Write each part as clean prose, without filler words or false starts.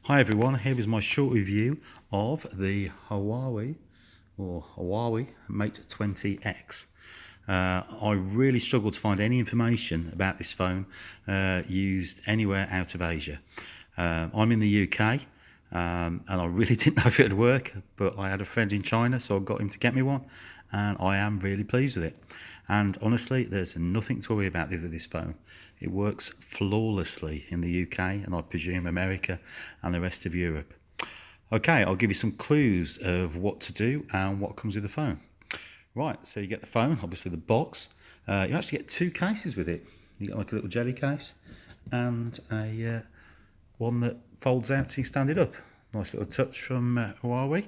Hi everyone, here is my short review of the Huawei Mate 20X. I really struggled to find any information about this phone used anywhere out of Asia. I'm in the UK and I really didn't know if it would work, but I had a friend in China, so I got him to get me one and I am really pleased with it. And honestly, there's nothing to worry about with this phone. It works flawlessly in the UK and I presume America and the rest of Europe. Okay, I'll give you some clues of what to do and what comes with the phone. Right, so you get the phone, obviously the box. You actually get two cases with it. You get like a little jelly case and a one that folds out so you stand it up. Nice little touch from Huawei.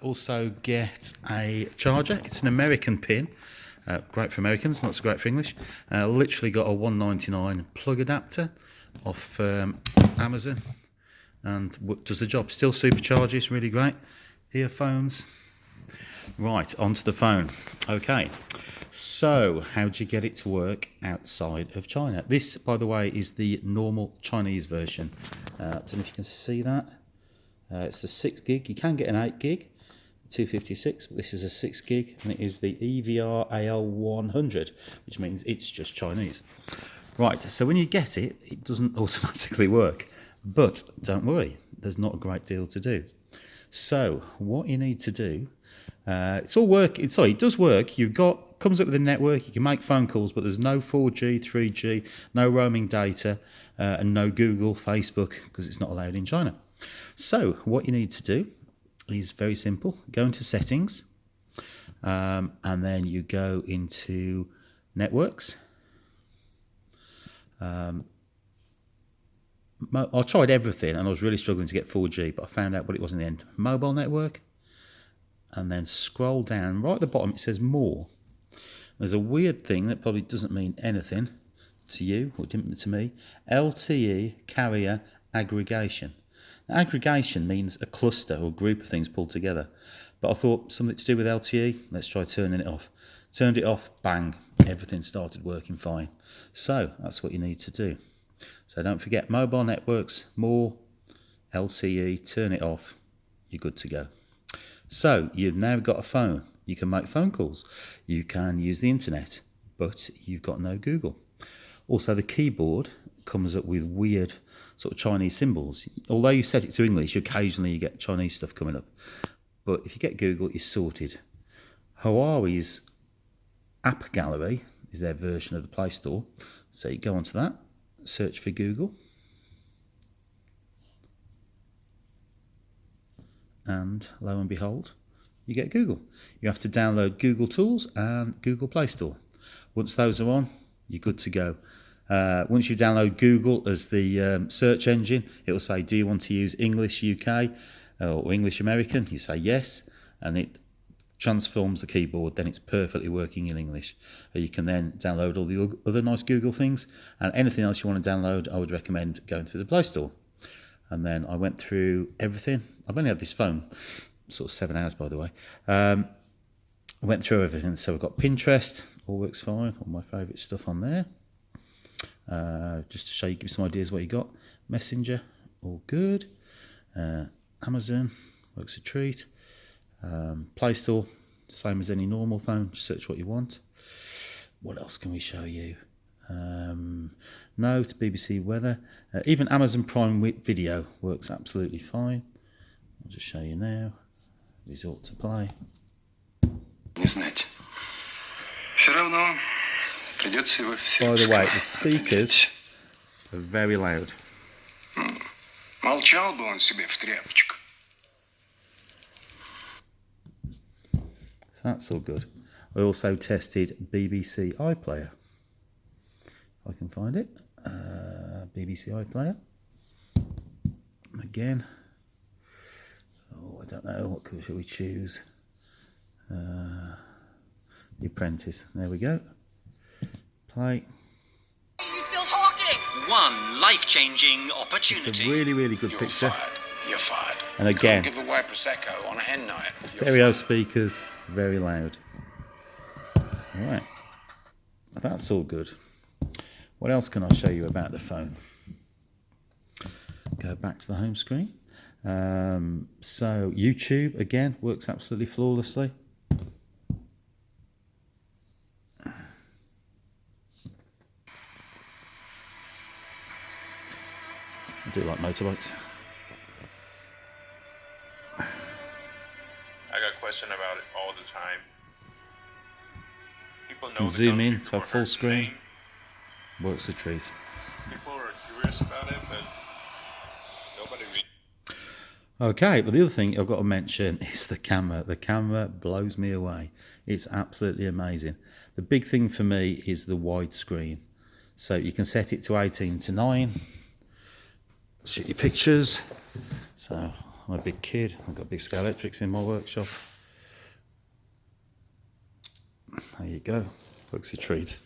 Also get a charger. It's an American pin. Great for Americans, not so great for English. Literally got a $1.99 plug adapter off Amazon and does the job. Still supercharges, really great. Earphones. Right, onto the phone. Okay, so how do you get it to work outside of China? This, by the way, is the normal Chinese version. I don't know if you can see that. It's the 6 gig. You can get an 8 gig. 256, but this is a 6 gig and it is the EVR AL100, which means it's just Chinese. Right, so when you get it, it doesn't automatically work, but don't worry, there's not a great deal to do. So what you need to do, it does work. Comes up with a network, you can make phone calls, but there's no 4G, 3G, no roaming data, and no Google, Facebook, because it's not allowed in China. So what you need to do is very simple. Go into settings and then you go into networks. I tried everything and I was really struggling to get 4G, but I found out what it was in the end. Mobile network, and then scroll down. Right at the bottom it says more. There's a weird thing that probably doesn't mean anything to you, or it didn't to me. LTE carrier aggregation. Now, aggregation means a cluster or group of things pulled together. But I thought something to do with LTE, let's try turning it off. Turned it off, bang, everything started working fine. So that's what you need to do. So don't forget, mobile networks, more, LTE, turn it off, you're good to go. So you've now got a phone. You can make phone calls. You can use the internet, but you've got no Google. Also, the keyboard comes up with weird sort of Chinese symbols. Although you set it to English, occasionally you get Chinese stuff coming up. But if you get Google, you're sorted. Huawei's app gallery is their version of the Play Store. So you go onto that, search for Google, and lo and behold, you get Google. You have to download Google Tools and Google Play Store. Once those are on, you're good to go. Once you download Google as the search engine, it will say, do you want to use English UK or English American? You say yes, and it transforms the keyboard, then it's perfectly working in English. You can then download all the other nice Google things, and anything else you want to download, I would recommend going through the Play Store. And then I went through everything. I've only had this phone sort of 7 hours, by the way. I went through everything. So I've got Pinterest, all works fine, all my favourite stuff on there. Just to show you, give you some ideas what you got. Messenger, all good. Amazon, works a treat. Play Store, same as any normal phone, just search what you want. What else can we show you? Note, BBC Weather. Even Amazon Prime Video works absolutely fine. I'll just show you now. Resort to play. Не знать. Все равно придется его By the way, the speakers are very loud. Молчал бы он себе в тряпочку. So that's all good. I also tested BBC Iplayer. If I can find it. BBC Iplayer. Again. Oh, I don't know. What should we choose? The Apprentice. There we go. Play. He's still talking. One life-changing opportunity. It's a really, really good picture. You're fired. And again, give away prosecco on a hen night. stereo speakers, very loud. All right, that's all good. What else can I show you about the phone? Go back to the home screen. So YouTube again works absolutely flawlessly. I do like motorbikes. I got a question about it all the time. People know Can the zoom country in to a for full her screen. name. Works a treat. People are curious about it, but nobody really. Okay, but the other thing I've got to mention is the camera. The camera blows me away. It's absolutely amazing. The big thing for me is the widescreen. So you can set it to 18:9. Shoot your pictures. So I'm a big kid. I've got big scale electrics in my workshop. There you go. Looks a treat.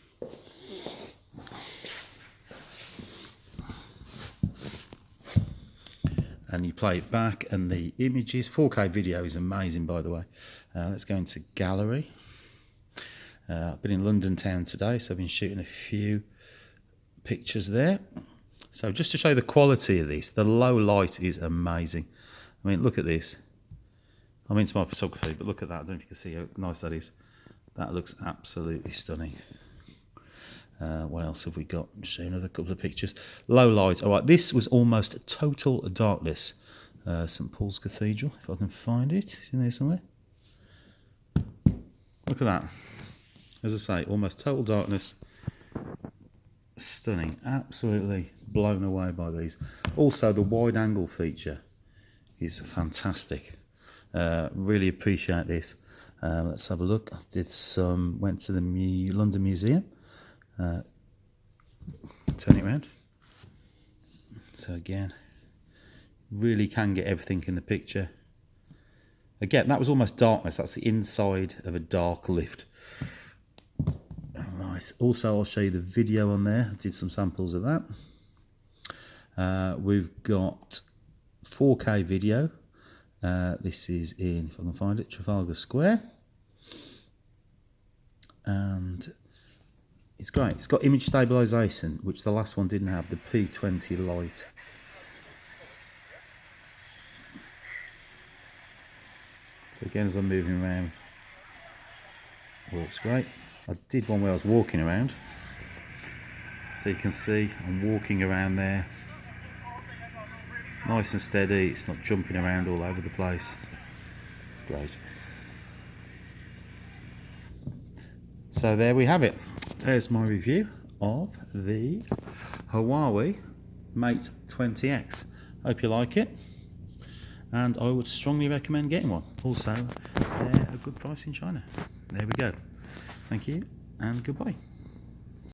And you play it back, and the images, 4K video is amazing, by the way. Let's go into gallery. I've been in London town today, so I've been shooting a few pictures there. So just to show the quality of this, the low light is amazing. I mean, look at this. I'm into my photography, but look at that. I don't know if you can see how nice that is. That looks absolutely stunning. What else have we got? Show another couple of pictures. Low light. All right, this was almost total darkness. St Paul's Cathedral, if I can find it. It's in there somewhere. Look at that. As I say, almost total darkness. Stunning. Absolutely blown away by these. Also, the wide angle feature is fantastic. Really appreciate this. Let's have a look. I went to the London Museum. Turn it around. So again, really can get everything in the picture. Again, that was almost darkness. That's the inside of a dark lift. Right. Also, I'll show you the video on there. I did some samples of that. We've got 4K video. This is in, if I can find it, Trafalgar Square. And it's great. It's got image stabilization, which the last one didn't have, the P20 light. So again, as I'm moving around, works great. I did one where I was walking around. So you can see I'm walking around there. Nice and steady. It's not jumping around all over the place. It's great. So there we have it. There's my review of the Huawei Mate 20X. Hope you like it, and I would strongly recommend getting one. Also, they're a good price in China. There we go. Thank you and goodbye.